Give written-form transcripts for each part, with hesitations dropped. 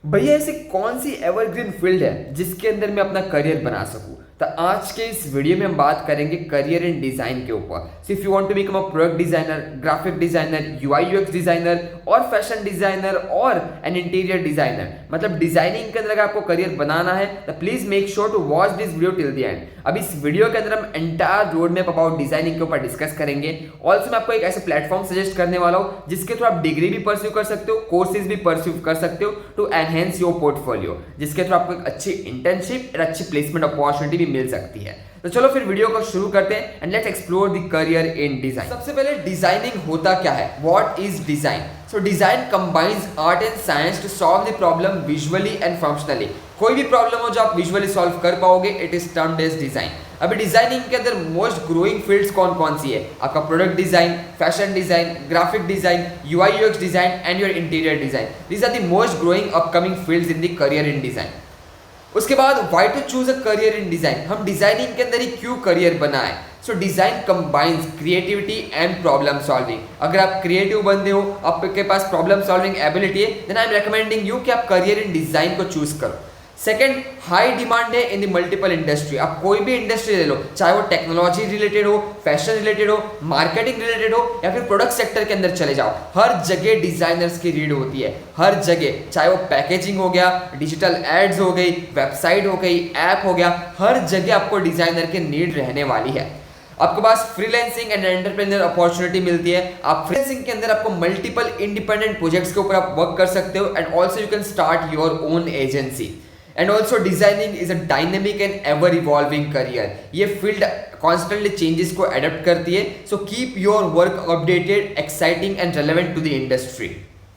भैया ऐसी कौन सी एवरग्रीन फील्ड है जिसके अंदर मैं अपना करियर बना सकूं। तो आज के इस वीडियो में हम बात करेंगे करियर इन डिजाइन के ऊपर। So if you want to become a product designer, graphic designer, UI UX designer और फैशन डिजाइनर और एन इंटीरियर डिजाइनर, मतलब डिजाइनिंग के अंदर अगर आपको करियर बनाना है तो please make sure to watch this video till the end. अब इस वीडियो के अंदर हम entire road map about designing के ऊपर डिस्कस करेंगे। ऑल्सो मैं आपको एक ऐसे प्लेटफॉर्म सजेस्ट करने वाला हूँ जिसके थ्रू आप डिग्री भी परस्यू कर सकते हो, कोर्सेज भी परस्यू कर सकते हो टू एनहेंस योर पोर्टफोलियो, जिसके थ्रू आपको एक अच्छी इंटर्नशिप और अच्छी प्लेसमेंट अपॉर्चुनिटी भी मिल सकती है। तो चलो फिर वीडियो को शुरू करते हैं and let's explore the career in design. सबसे पहले डिजाइनिंग होता क्या है, what is design? So design combines art and science to solve the problem visually and functionally. कोई भी प्रॉब्लम हो जो आप विजुअली सॉल्व कर पाओगे, it is termed as design. अभी डिजाइनिंग के अंदर मोस्ट ग्रोइंग फील्ड्स कौन कौन सी है? आपका product design, fashion design, graphic design, UI UX design and your interior design. These are the most growing upcoming fields in the career in design. उसके बाद why to choose a career in design, हम designing के अंदर ही क्यों career बनाए? So design combines creativity and problem solving. अगर आप क्रिएटिव बंदे हो, आपके पास प्रॉब्लम सॉल्विंग एबिलिटी है, then I am recommending you कि आप करियर इन डिजाइन को चूज करो। सेकंड, हाई डिमांड है इन द मल्टीपल इंडस्ट्री। आप कोई भी इंडस्ट्री ले लो, चाहे वो टेक्नोलॉजी रिलेटेड हो, फैशन रिलेटेड हो, मार्केटिंग रिलेटेड हो या फिर प्रोडक्ट सेक्टर के अंदर चले जाओ, हर जगह डिजाइनर्स की रीड होती है। हर जगह, चाहे वो पैकेजिंग हो गया, डिजिटल एड्स हो गई, वेबसाइट हो गई, ऐप हो गया, हर जगह आपको डिजाइनर की नीड रहने वाली है। आपके पास फ्रीलांसिंग एंड एंटरप्रेन्योर अपॉर्चुनिटी मिलती है। आप फ्रीलांसिंग के अंदर आपको मल्टीपल इंडिपेंडेंट प्रोजेक्ट्स के ऊपर आप वर्क कर सकते हो and also you can start your own agency. And also designing is a dynamic and ever evolving career. ये फील्ड कॉन्स्टेंटली चेंजेस को एडप्ट करती है, so keep your work updated, exciting and relevant to the industry.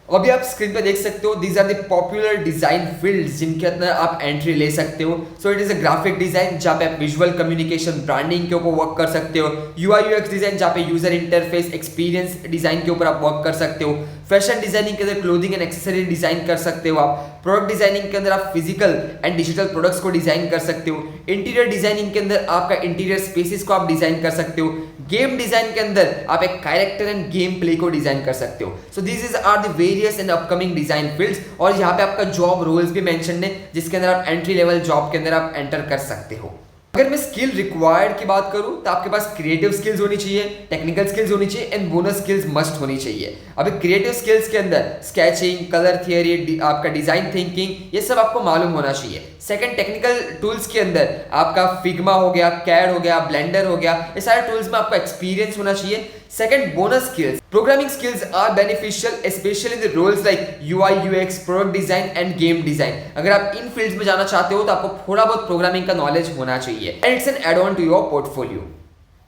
अभी आप screen पे देख सकते हो, these are the popular design fields जिनके अंदर आप एंट्री ले सकते हो। So it is a graphic design जहाँ पे आप विजुअल कम्युनिकेशन ब्रांडिंग के ऊपर वर्क कर सकते हो, यूआई यूएक्स डिजाइन जहाँ पे यूजर इंटरफेस एक्सपीरियंस डिजाइन के ऊपर आप वर्क कर सकते हो, फैशन डिजाइनिंग के अंदर क्लोथिंग एंड एक्सेसरी डिजाइन कर सकते हो आप, प्रोडक्ट डिजाइनिंग के अंदर आप फिजिकल एंड डिजिटल प्रोडक्ट्स को डिजाइन कर सकते हो, इंटीरियर डिजाइनिंग के अंदर आपका इंटीरियर स्पेसेस को आप डिजाइन कर सकते हो, गेम डिजाइन के अंदर आप एक कैरेक्टर एंड गेम प्ले को डिजाइन कर सकते हो। So this is are the various and upcoming design fields. और यहाँ पे आपका जॉब रोल्स भी मेंशन है जिसके अंदर आप एंट्री लेवल जॉब के अंदर आप एंटर कर सकते हो। अगर मैं स्किल रिक्वायर्ड की बात करूं तो आपके पास क्रिएटिव स्किल्स होनी चाहिए, टेक्निकल स्किल्स होनी चाहिए एंड बोनस स्किल्स मस्ट होनी चाहिए। अभी क्रिएटिव स्किल्स के अंदर स्केचिंग, कलर थियरी, आपका डिजाइन थिंकिंग, ये सब आपको मालूम होना चाहिए। सेकंड, टेक्निकल टूल्स के अंदर आपका फिग्मा हो गया, कैड हो गया, ब्लेंडर हो गया, ये सारे टूल्स में आपको एक्सपीरियंस होना चाहिए। Second, bonus skills, programming skills are beneficial specially in the roles like UI UX, product design and game design. अगर आप इन फील्ड्स में जाना चाहते हो तो आपको थोड़ा बहुत प्रोग्रामिंग का नॉलेज होना चाहिए and it's an add on to your portfolio.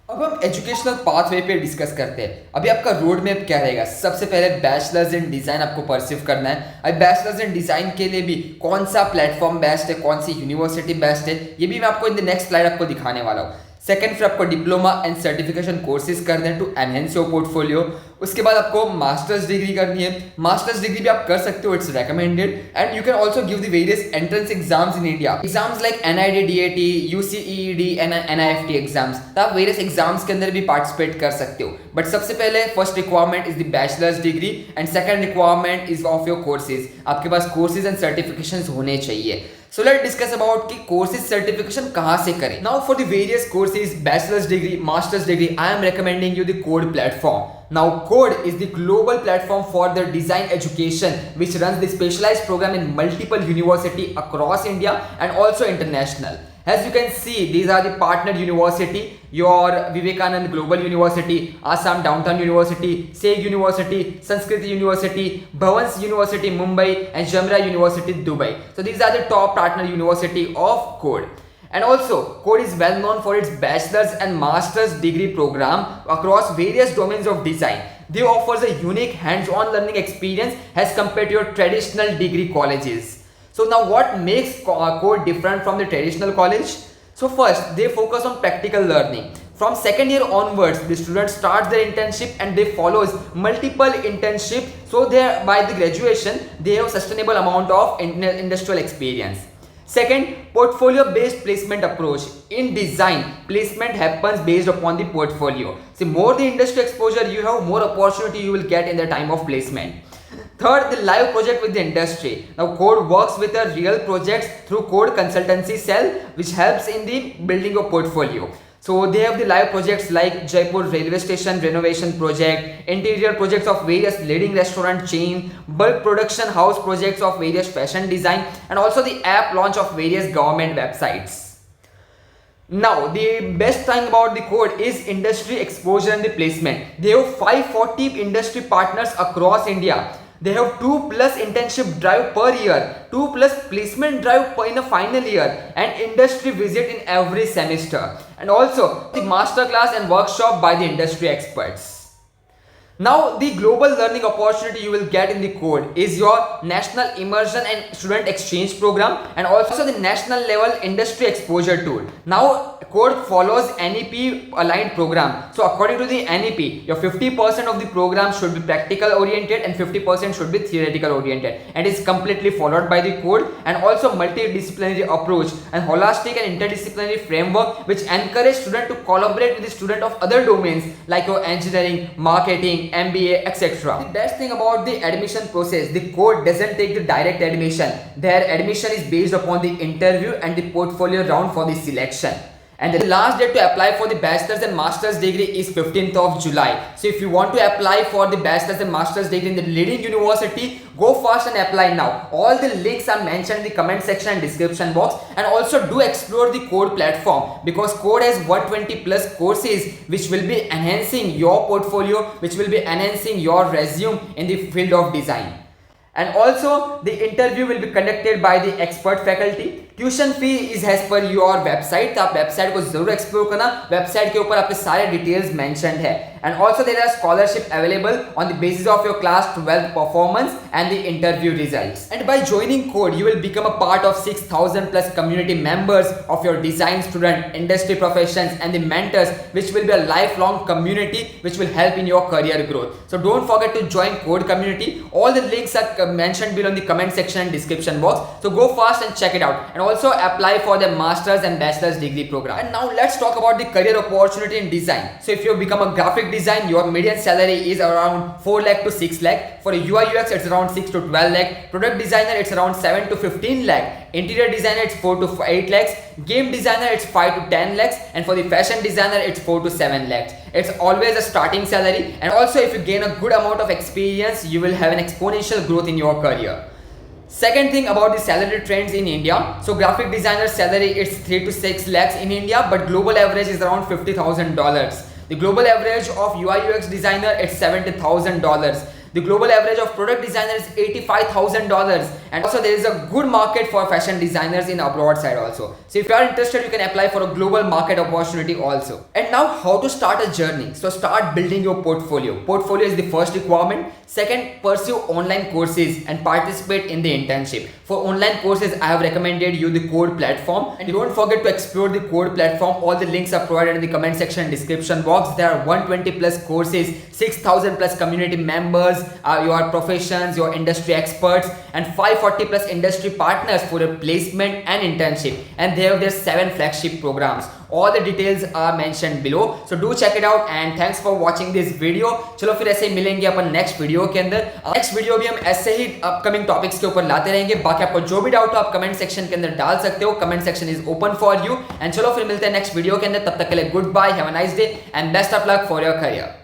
अब हम एजुकेशनल पाथवे पे डिस्कस करते हैं। अभी आपका रोड मैप क्या रहेगा? सबसे पहले बैचलर्स इन डिजाइन आपको परस्यू करना है। अब बैचलर्स इन डिजाइन के लिए भी कौन सा प्लेटफॉर्म बेस्ट है, कौन सी यूनिवर्सिटी बेस्ट है, ये भी मैं आपको इन द नेक्स्ट स्लाइड आपको दिखाने वाला हूँ। सेकंड, फिर आपको डिप्लोमा एंड सर्टिफिकेशन कोर्सेज करने हैं टू एनहेंस योर पोर्टफोलियो। उसके बाद आपको मास्टर्स डिग्री करनी है। मास्टर्स डिग्री भी आप कर सकते हो, it's recommended and you can also give the various entrance exams in India, exams like NID DAT, UCEED and NIFT exams. तो आप वेरियस एग्जाम्स के अंदर भी पार्टिसिपेट कर सकते हो। बट सबसे पहले first requirement is the bachelors degree and second requirement is of your courses. आपके पास कोर्सेज एंड सर्टिफिकेशन होने चाहिए। So let's discuss about कि courses certification कहाँ से करें। Now for the various courses, bachelor's degree, master's degree, I am recommending you the Code platform. Now Code is the global platform for the design education which runs the specialized program in multiple university across India and also international. As you can see, these are the partnered university, your Vivekanand Global University, Assam Downtown University, SEG University, Sanskrit University, Bhavans University Mumbai and Jamra University Dubai. So these are the top partner university of Code. And also Code is well known for its bachelor's and master's degree program across various domains of design. They offers a unique hands-on learning experience as compared to your traditional degree colleges. So now what makes Code different from the traditional college? So first, they focus on practical learning. From second year onwards, the student starts their internship and they follows multiple internship. So they by the graduation, they have sustainable amount of industrial experience. Second, portfolio based placement approach. In design, placement happens based upon the portfolio. So more the industry exposure you have, more opportunity you will get in the time of placement. Third, the live project with the industry. Now Code works with a real projects through Code consultancy cell, which helps in the building of portfolio. So they have the live projects like Jaipur railway station renovation project, interior projects of various leading restaurant chain, bulk production house projects of various fashion design, and also the app launch of various government websites. Now the best thing about the Code is industry exposure and the placement. They have 540 industry partners across India. They have 2+ internship drive per year, 2+ placement drive in a final year, and industry visit in every semester, and also the masterclass and workshop by the industry experts. Now the global learning opportunity you will get in the Code is your national immersion and student exchange program, and also the national level industry exposure tool. Now Code follows NEP aligned program. So according to the NEP, your 50% of the program should be practical oriented and 50% should be theoretical oriented, and is completely followed by the Code, and also multidisciplinary approach and holistic and interdisciplinary framework which encourage student to collaborate with the student of other domains like your engineering, marketing, MBA, etc. The best thing about the admission process, the Code doesn't take the direct admission. Their admission is based upon the interview and the portfolio round for the selection. And the last date to apply for the bachelor's and master's degree is 15th of July. So if you want to apply for the bachelor's and master's degree in the leading university, go fast and apply now. All the links are mentioned in the comment section and description box. And also do explore the Code platform, because Code has 120+ courses which will be enhancing your portfolio, which will be enhancing your resume in the field of design. And also the interview will be conducted by the expert faculty. Tuition fee is as per your website, तो आप website को जरूर explore करना. Website के ऊपर आपके सारे details mentioned है. And also there are scholarship available on the basis of your class 12 performance and the interview results. And by joining Code, you will become a part of 6,000+ community members of your design student, industry professions, and the mentors, which will be a lifelong community which will help in your career growth. So don't forget to join Code community. All the links are mentioned below in the comment section and description box. So go fast and check it out. And also apply for the master's and bachelor's degree program. And now let's talk about the career opportunity in design. So if you become a graphic design, your median salary is around 4 lakh to 6 lakh. For a UI UX, it's around 6 to 12 lakh. Product designer, it's around 7 to 15 lakh. Interior designer, it's 4 to 8 lakhs. Game designer, it's 5 to 10 lakhs. And for the fashion designer, it's 4 to 7 lakhs. It's always a starting salary. And also if you gain a good amount of experience, you will have an exponential growth in your career. Second thing about the salary trends in India. So graphic designer salary is 3 to 6 lakhs in India, but global average is around $50,000. The global average of UI UX designer is $70,000. The global average of product designer is $85,000. And also there is a good market for fashion designers in abroad side also. So if you are interested, you can apply for a global market opportunity also. And now how to start a journey. So start building your portfolio. Portfolio is the first requirement. Second, pursue online courses and participate in the internship. For online courses, I have recommended you the Code platform. And don't forget to explore the Code platform. All the links are provided in the comment section and description box. There are 120+ courses, 6,000+ community members, your professions, your industry experts, and 540+ industry partners for a placement and internship. And they have their 7 flagship programs. All the details are mentioned below. So do check it out and thanks for watching this video. चलो फिर ऐसे ही मिलेंगे अपन next video के अंदर. Next video भी हम ऐसे ही upcoming topics के ऊपर लाते रहेंगे. बाकी आपको जो भी डाउट हो आप कमेंट सेक्शन के अंदर डाल सकते हो. Comment section is open for you. And चलो फिर मिलते हैं नेक्स्ट वीडियो के अंदर. तब तक के लिए goodbye, have a nice day and best of luck for your career.